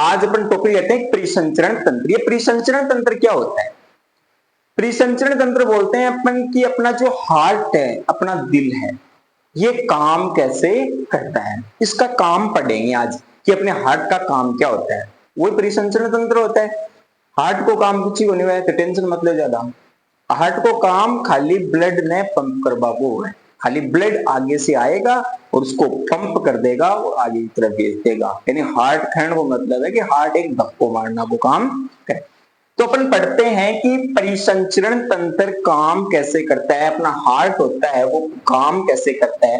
आज अपन टॉपिक लेते हैं परिसंचरण तंत्र। ये परिसंचरण तंत्र क्या होता है? परिसंचरण तंत्र बोलते हैं अपन कि अपना जो हार्ट है, अपना दिल है, ये काम कैसे करता है, इसका काम पढ़ेंगे आज कि अपने हार्ट का काम क्या होता है। वही परिसंचरण तंत्र होता है। हार्ट को काम कुछ ही होने वाला है, टेंशन मत लो ज्यादा। हार्ट को काम खाली ब्लड ने पंप करवा वो है, खाली ब्लड आगे से आएगा और उसको पंप कर देगा और आगे की तरफ भेज देगा। यानी हार्ट खंड वो मतलब है कि हार्ट एक धक्को मारना वो काम करे। तो अपन पढ़ते हैं कि परिसंचरण तंत्र काम कैसे करता है, अपना हार्ट होता है वो काम कैसे करता है।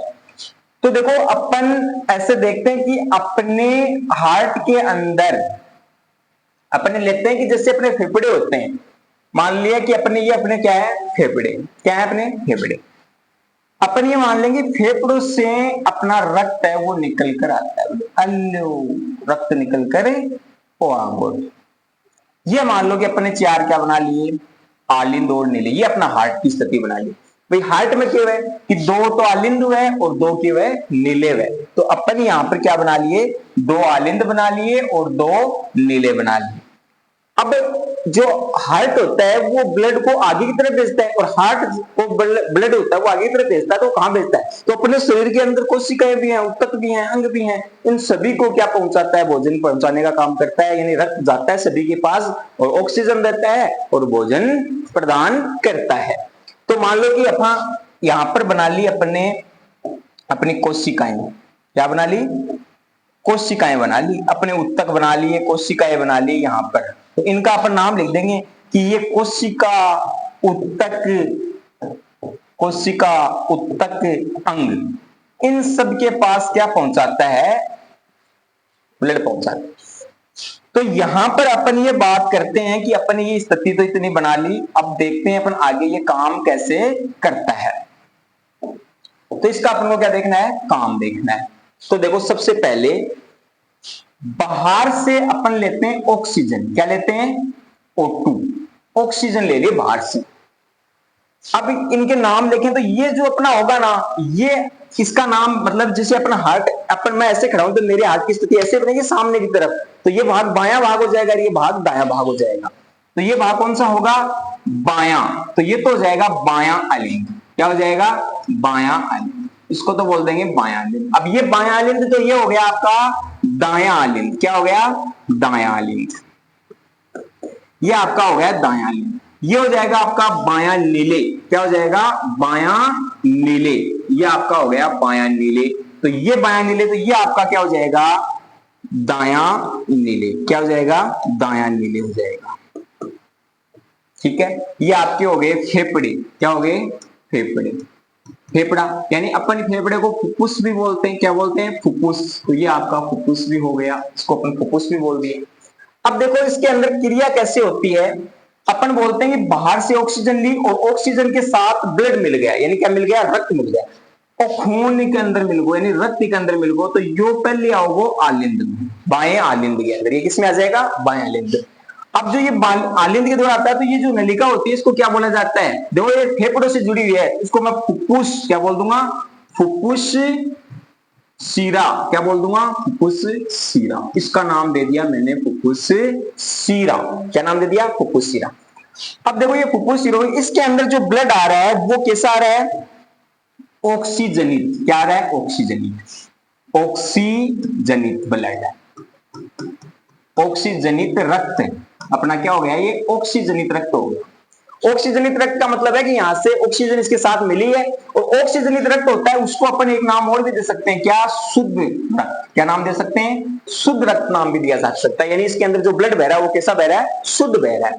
तो देखो अपन ऐसे देखते हैं कि अपने हार्ट के अंदर अपने लेते हैं कि जैसे अपने फेफड़े होते हैं। मान लिया कि अपने ये अपने क्या है, फेफड़े। क्या है अपने फेफड़े। अपन ये मान लेंगे फेफड़ों से अपना रक्त है वो निकल कर आता है, अल्लो रक्त निकल कर ये मान लो कि अपने चार क्या बना लिए, आलिंद और नीले। ये अपना हार्ट की स्थिति बना ली। भाई हार्ट में क्या है कि दो तो आलिंद है और दो क्या है, नीले है। तो अपन यहां पर क्या बना लिए, दो आलिंद बना लिए और दो नीले बना लिए। अब जो हार्ट होता है वो ब्लड को आगे की तरफ भेजता है, और हार्ट को ब्लड होता है वो आगे की तरफ भेजता है। तो कहां भेजता है, तो अपने शरीर के अंदर कोशिकाएं भी हैं, ऊतक भी हैं, अंग भी हैं। इन सभी को क्या पहुंचाता है, भोजन पहुंचाने का काम करता है। यानी रक्त जाता है सभी के पास और ऑक्सीजन देता है और भोजन प्रदान करता है। तो मान लो कि अपन यहां पर बना ली अपने अपनी कोशिकाएं। क्या बना ली, कोशिकाएं बना ली। अपने ऊतक बना लिए, कोशिकाएं बना ली यहां पर। तो इनका अपन नाम लिख देंगे कि ये कोशिका, ऊतक, कोशिका, ऊतक, अंग, इन सब के पास क्या पहुंचाता है, ब्लड पहुंचाता है। तो यहां पर अपन ये बात करते हैं कि अपन ये स्थिति तो इतनी बना ली। अब देखते हैं अपन आगे ये काम कैसे करता है। तो इसका अपन को क्या देखना है, काम देखना है। तो देखो सबसे पहले बाहर से अपन लेते हैं ऑक्सीजन। क्या लेते हैं, O2, ऑक्सीजन ले लिए बाहर से। अब इनके नाम देखें तो ये जो अपना होगा ना, ये इसका नाम मतलब जैसे अपना हार्ट, अपन मैं ऐसे खड़ा हूं तो मेरे हार्ट की स्थिति ऐसे बनेगी सामने की तरफ। तो ये भाग बायां भाग हो जाएगा, ये भाग दायां भाग हो जाएगा। तो ये भाग कौन सा होगा, बायां। तो ये तो हो जाएगा बायां आलिंद। क्या हो जाएगा, बायां आलिंद। इसको तो बोल देंगे बायां आलिंद। अब ये बायां आलिंद तो ये हो गया आपका दायां आलिंद। क्या हो गया, दायां आलिंद। ये आपका हो गया दायां आलिंद। ये हो जाएगा आपका बायां नीले। क्या हो जाएगा, बायां नीले। ये आपका हो गया बायां नीले। तो ये बायां नीले, तो ये आपका क्या हो जाएगा, दायां नीले। क्या हो जाएगा, दायां नीले हो जाएगा। ठीक है, ये आपके हो गए फेफड़े। क्या हो गए, फेफड़े। फेफड़ा यानी अपन फेफड़े को फुफ्फुस भी बोलते हैं। क्या बोलते हैं, फुफ्फुस। तो ये आपका फुफ्फुस भी हो गया, इसको अपन फुफ्फुस भी बोल दिए। अब देखो इसके अंदर क्रिया कैसे होती है। अपन बोलते हैं कि बाहर से ऑक्सीजन ली और ऑक्सीजन के साथ ब्लड मिल गया, यानी क्या मिल गया, रक्त मिल गया। और खून के अंदर मिल गो, यानी रक्त के अंदर मिल गो। तो यो पहले आओगे आलिंद में, बाएं आलिंद के अंदर। ये किसमें आ जाएगा, बाएं आलिंद। अब जो ये आलिंद के द्वारा आता है, तो ये जो नलिका होती है इसको क्या बोला जाता है, देखो ये फेफड़ों से जुड़ी हुई है, इसको मैं फुफ्फुस क्या बोल दूंगा, फुफ्फुस सीरा। क्या बोल दूंगा, फुफ्फुस सीरा। इसका नाम दे दिया मैंने फुफ्फुस सीरा। क्या नाम दे दिया, फुफ्फुस सीरा। अब देखो ये फुफ्फुस सीरा, इसके अंदर जो ब्लड आ रहा है वो कैसा आ रहा है, ऑक्सीजनित। क्या आ रहा है, ऑक्सीजनित। ऑक्सीजनित ब्लड है, ऑक्सीजनित रक्त। अपना क्या हो गया, ये ऑक्सीजनित रक्त हो गया। ऑक्सीजनित रक्त का मतलब है कि यहां से ऑक्सीजन इसके साथ मिली है। और ऑक्सीजनित रक्त होता है उसको अपन एक नाम और भी दे सकते हैं, क्या, शुद्ध रक्त। क्या नाम दे सकते हैं, शुद्ध रक्त नाम भी दिया जा सकता है। यानी इसके अंदर जो ब्लड बह रहा है वो कैसा बह रहा है, शुद्ध बह रहा है।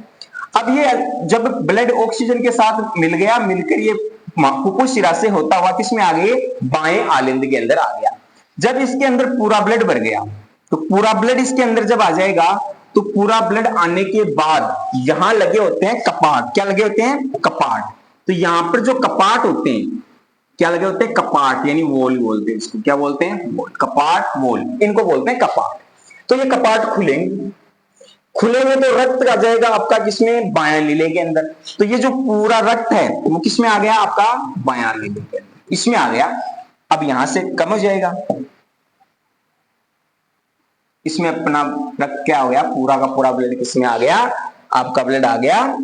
अब ये जब ब्लड ऑक्सीजन के साथ मिल गया, मिलकर ये फुफ्फुस शिरा से होता हुआ किसमें आ गए, बाएं आलिंद के अंदर आ गया। जब इसके अंदर पूरा ब्लड भर गया, तो पूरा ब्लड इसके अंदर जब आ जाएगा, तो पूरा ब्लड आने के बाद यहां लगे होते हैं कपाट। क्या लगे होते हैं, कपाट। तो यहां पर जो कपाट होते हैं, क्या लगे होते हैं, कपाट, यानी वॉल बोलते हैं इसको। क्या बोलते हैं, वॉल, कपाट, वॉल, इनको बोलते हैं कपाट। तो ये कपाट खुलेंगे, खुलेंगे तो रक्त आ जाएगा आपका किसमें, बायां नीले के अंदर। तो ये जो पूरा रक्त है वो किसमें आ गया, आपका बायां नीले के अंदर, इसमें आ गया। अब यहां से कम हो जाएगा, इसमें अपना रक्त क्या हो गया, पूरा का पूरा ब्लड किसमें आ गया, आपका ब्लड आ गया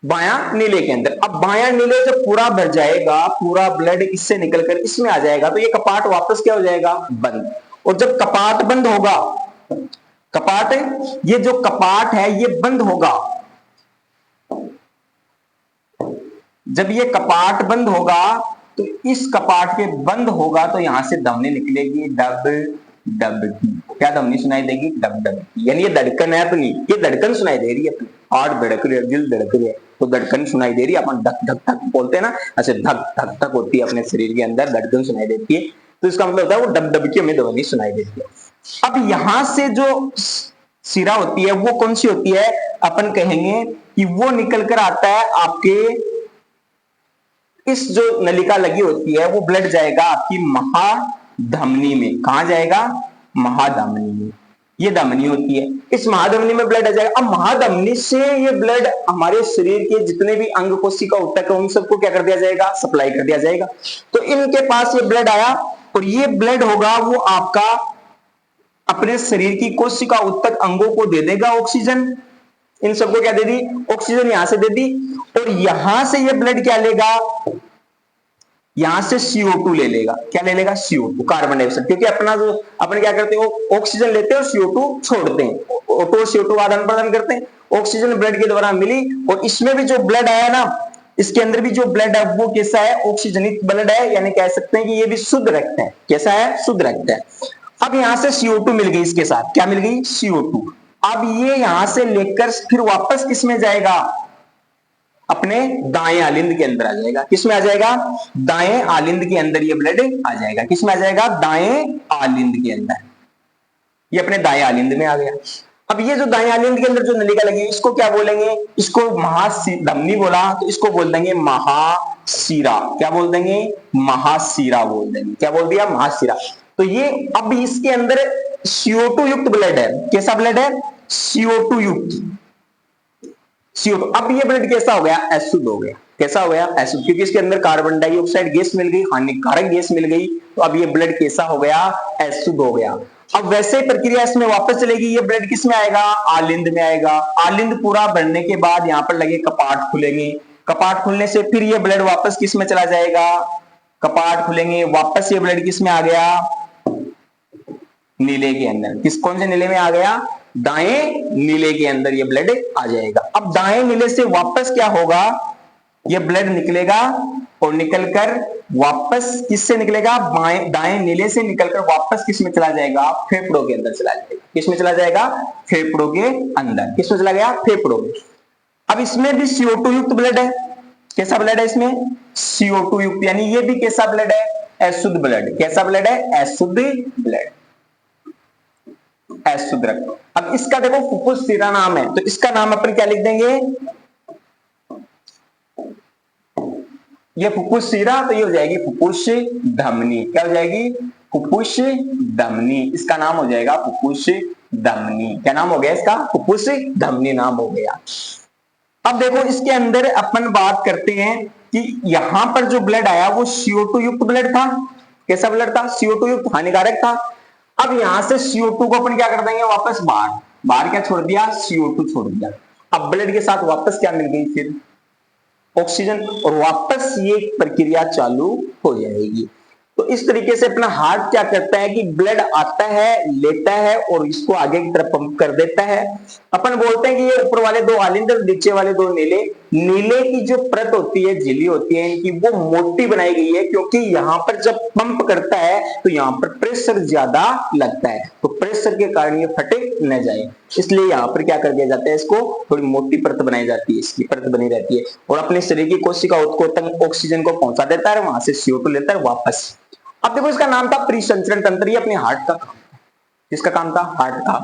बायां नीले के अंदर। अब बायां नीले जब पूरा भर जाएगा, पूरा ब्लड इससे निकलकर इसमें आ जाएगा, तो ये कपाट वापस क्या हो जाएगा, बंद। और जब कपाट बंद होगा, कपाट, ये जो कपाट है ये बंद होगा, जब ये कपाट बंद होगा तो इस कपाट के बंद होगा तो यहां से धमनी निकलेगी, डब डब की। क्या धमनी सुनाई देगी, डब डब की। यानी ये धड़कन है अपनी, ये धड़कन सुनाई दे रही है अपनी, हार्ट धड़क रही है, दिल धड़क रही है, तो धड़कन सुनाई दे रही है। अपन धक धक धक बोलते हैं ना, ऐसे धक धक धक होती है अपने शरीर के अंदर, धड़कन सुनाई देती है, तो इसका मतलब होता है वो डब डब की हमें ध्वनि सुनाई देती है। अब यहां से जो सिरा होती है वो कौन सी होती है, अपन कहेंगे कि वो निकल कर आता है आपके इस जो नलिका लगी होती है, वो ब्लड जाएगा आपकी महाधमनी में। कहां जाएगा, महाधमनी में। ये धमनी होती है, इस महाधमनी में ब्लड आ जाएगा। अब महाधमनी से ये ब्लड हमारे शरीर के जितने भी अंग कोशिका ऊतक है उन सबको क्या कर दिया जाएगा, सप्लाई कर दिया जाएगा। तो इनके पास ये ब्लड आया और ये ब्लड होगा वो आपका अपने शरीर की कोशिका ऊतक अंगों को दे देगा ऑक्सीजन, इन सबको क्या दे दी, ऑक्सीजन यहां से दे दी। और यहां से ये ब्लड क्या लेगा, यहां से CO2 ले लेगा। क्या ले लेगा, CO2, कार्बन डाइऑक्साइड। क्योंकि अपना जो अपन क्या करते हैं, ऑक्सीजन लेते हैं और CO2 छोड़ते हैं, O2 CO2 आदान प्रदान करते हैं। ऑक्सीजन ब्लड के द्वारा मिली और इसमें भी जो ब्लड आया ना, इसके अंदर भी जो ब्लड है वो कैसा है, ऑक्सीजनिक ब्लड है, यानी कह सकते हैं कि ये भी शुद्ध रक्त है। कैसा है, शुद्ध रक्त है। अब यहां से CO2 मिल गई, इसके साथ क्या मिल गई, CO2। अब ये यहां से लेकर फिर वापस किसमें जाएगा, अपने दाएं आलिंद के अंदर आ जाएगा। किसमें आ जाएगा, दाएं आलिंद के अंदर ये ब्लड आ जाएगा। किसमें आ जाएगा, दाएं आलिंद के अंदर, ये अपने दाएं आलिंद में आ गया। अब ये जो दाएं आलिंद के अंदर जो नलिका लगी इसको क्या बोलेंगे, इसको महाधमनी बोला तो इसको बोल देंगे महाशिरा। क्या बोल देंगे, महाशिरा बोल देंगे। क्या बोल दिया, महाशिरा। तो ये अब इसके अंदर CO2 युक्त ब्लड है। कैसा ब्लड है, CO2 युक्त, CO2। अब ये ब्लड कैसा हो गया, अशुद्ध हो गया। कैसा हो गया, अशुद्ध, क्योंकि इसके अंदर कार्बन डाइऑक्साइड गैस मिल गई, हानिकारक गैस मिल गई, तो अब ये ब्लड कैसा हो गया, अशुद्ध हो गया। अब वैसे प्रक्रिया इसमें वापस चलेगी, ये ब्लड किस में आएगा, आलिंद में आएगा। आलिंद पूरा भरने के बाद यहां पर लगे कपाट खुलेंगे, कपाट खुलने से फिर ये ब्लड वापस किस में चला जाएगा, कपाट खुलेंगे, वापस ये ब्लड किस में आ गया, नीले के अंदर। किस, कौन से नीले में आ गया, दाएं नीले के अंदर ये ब्लड आ जाएगा। अब दाएं नीले से वापस क्या होगा, ये ब्लड निकलेगा और निकलकर वापस किससे निकलेगा, दाएं नीले से निकलकर वापस किस में चला जाएगा, फेफड़ों के अंदर चला जाएगा। किस में चला जाएगा, फेफड़ों के अंदर। किस में चला गया, फेफड़ों में। अब इसमें भी CO2 युक्त ब्लड है। कैसा ब्लड है इसमें, CO2 युक्त, यानी ये भी कैसा ब्लड है, अशुद्ध ब्लड। कैसा ब्लड है, अशुद्ध ब्लड, अशुद्ध रक्त। अब इसका देखो फुफ्फुस सिरा नाम है, तो इसका नाम अपन क्या लिख देंगे, ये फुफ्फुस सिरा, तो ये हो जाएगी फुफ्फुस धमनी। क्या हो जाएगी, फुफ्फुस धमनी। इसका नाम हो जाएगा फुफ्फुस धमनी। क्या नाम हो गया इसका, फुफ्फुस धमनी नाम हो गया। अब देखो इसके अंदर अपन बात करते हैं कि यहां पर जो ब्लड आया वो CO2 युक्त ब्लड था। कैसा ब्लड था, CO2 युक्त, हानिकारक था। अब यहां से CO2 को अपन क्या कर देंगे, वापस बाहर, बाहर क्या छोड़ दिया, CO2 छोड़ दिया। अब ब्लड के साथ वापस क्या मिल गई, फिर ऑक्सीजन, और वापस ये प्रक्रिया चालू हो जाएगी। तो इस तरीके से अपना हार्ट क्या करता है कि ब्लड आता है, लेता है और इसको आगे की तरफ पंप कर देता है। अपन बोलते हैं कि ये ऊपर वाले दो आलिंद और नीचे वाले दो नीले, नीले की जो परत होती है, झिल्ली होती है इनकी, वो मोटी बनाई गई है, क्योंकि यहां पर जब पंप करता है तो यहां पर प्रेशर ज्यादा लगता है, तो प्रेशर के कारण ये फटे न जाए, इसलिए यहां पर क्या कर दिया जाता है, इसको थोड़ी मोटी परत बनाई जाती है, इसकी परत बनी रहती है, और अपने शरीर की कोशिका को तंग ऑक्सीजन को पहुंचा देता है, वहां से CO2 लेता है वापस। अब देखो इसका नाम था परिसंचरण तंत्र, ये अपने हार्ट का काम, किसका काम था, हार्ट का।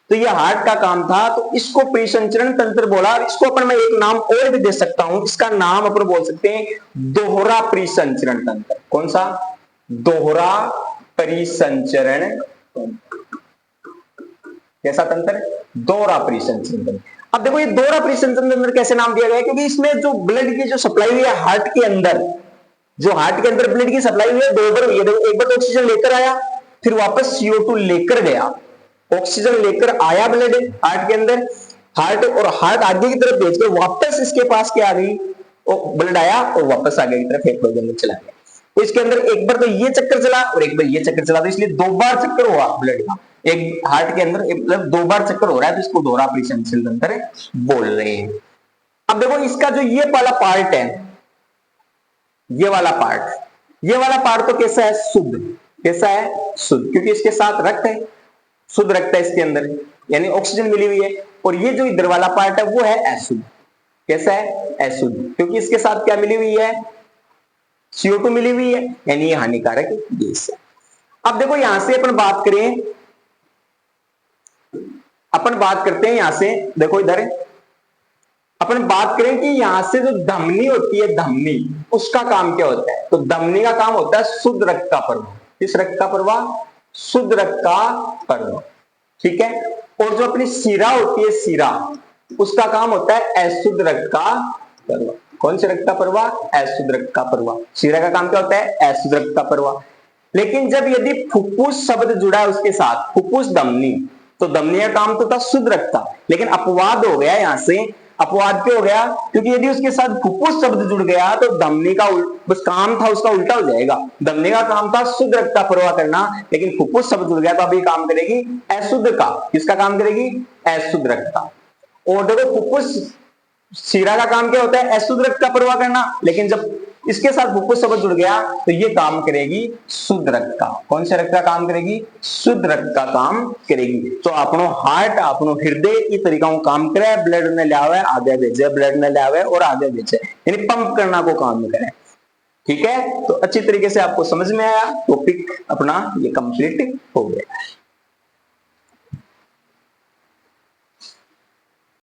तो ये हार्ट का काम था, तो इसको परिसंचरण तंत्र बोला। इसको अपन मैं एक नाम और भी दे सकता हूं, इसका नाम अपन बोल सकते हैं दोहरा परिसंचरण तंत्र। कौन सा, दोहरा परिसंचरण तंत्र। कैसा तंत्र, दोहरा परिसंचरण तंत्र। अब देखो ये दोहरा परिसंचरण तंत्र कैसे नाम दिया गया, क्योंकि इसमें जो ब्लड की जो सप्लाई हुई है हार्ट के अंदर, जो हार्ट के अंदर ब्लड की सप्लाई हुई है दो बार हुई है। एक बार तो ऑक्सीजन लेकर आया फिर वापस CO2 लेकर गया, ऑक्सीजन लेकर आया ब्लड हार्ट के अंदर, हार्ट और हार्ट आगे की तरफ भेज के वापस इसके पास क्या आ गई, ब्लड आया और वापस आगे की तरफ फेफड़ों के अंदर चला गया। तो इसके अंदर एक बार तो ये चक्कर चला और एक बार ये चक्कर चला, तो इसलिए 2 बार चक्कर हुआ ब्लड का, एक हार्ट के अंदर मतलब 2 बार चक्कर हो रहा है, तो इसको दोहरा परिसंचरण तंत्र बोल रहे हैं। अब देखो इसका जो ये वाला पार्ट है, ये वाला पार्ट तो कैसा है, शुद्ध, कैसा है, शुद्ध, क्योंकि इसके साथ रक्त है, शुद्ध रक्त है इसके अंदर, यानी ऑक्सीजन मिली हुई है। और ये जो इधर वाला पार्ट है वो है अशुद्ध, कैसा है, अशुद्ध, क्योंकि इसके साथ क्या मिली हुई है, CO2 मिली हुई है, यानी ये हानिकारक गैस है। अब देखो यहां से अपन बात करते हैं, यहां से देखो इधर अपन बात करें कि यहां से जो धमनी होती है, धमनी, उसका काम क्या होता है, तो धमनी का काम होता है शुद्ध रक्त का प्रवाह। किस रक्त का प्रवाह, शुद्ध रक्त का प्रवाह, ठीक है। और जो अपनी शिरा होती है, शिरा, उसका काम होता है अशुद्ध रक्त का प्रवाह। कौन से रक्त का प्रवाह, अशुद्ध रक्त का प्रवाह। शिरा का काम क्या होता है, अशुद्ध रक्त का प्रवाह। लेकिन जब यदि फुफ्फुस शब्द जुड़ा है उसके साथ, फुफ्फुस धमनी, तो धमनी का काम तो था शुद्ध रक्त का, लेकिन अपवाद हो गया यहां से। अपवाद क्यों हो गया, क्योंकि यदि उसके साथ फुफ्फुस शब्द जुड़ गया तो धमनी का बस काम था उसका उल्टा हो जाएगा। धमनी का काम था शुद्ध रक्त का प्रवाह करना, लेकिन फुफ्फुस शब्द जुड़ गया तो अभी काम करेगी अशुद्ध का। किसका काम करेगी, अशुद्ध रक्त का। और देखो फुफ्फुस, शिरा का काम क्या होता है, अशुद्ध रक्त का प्रवाह करना, लेकिन जब इसके साथ फुफ्फुस शब्द जुड़ गया तो ये काम करेगी शुद्ध रक्त का। कौन से रक्त का काम करेगी, शुद्ध रक्त का काम करेगी। तो अपनो हार्ट, अपनो हृदय इस तरीका को काम करे, ब्लड ने लिया आगे भेजे, ब्लड ने लिया और आगे भेजे, यानी पंप करना को काम करे, ठीक है। तो अच्छी तरीके से आपको समझ में आया, टॉपिक अपना ये कंप्लीट हो गया।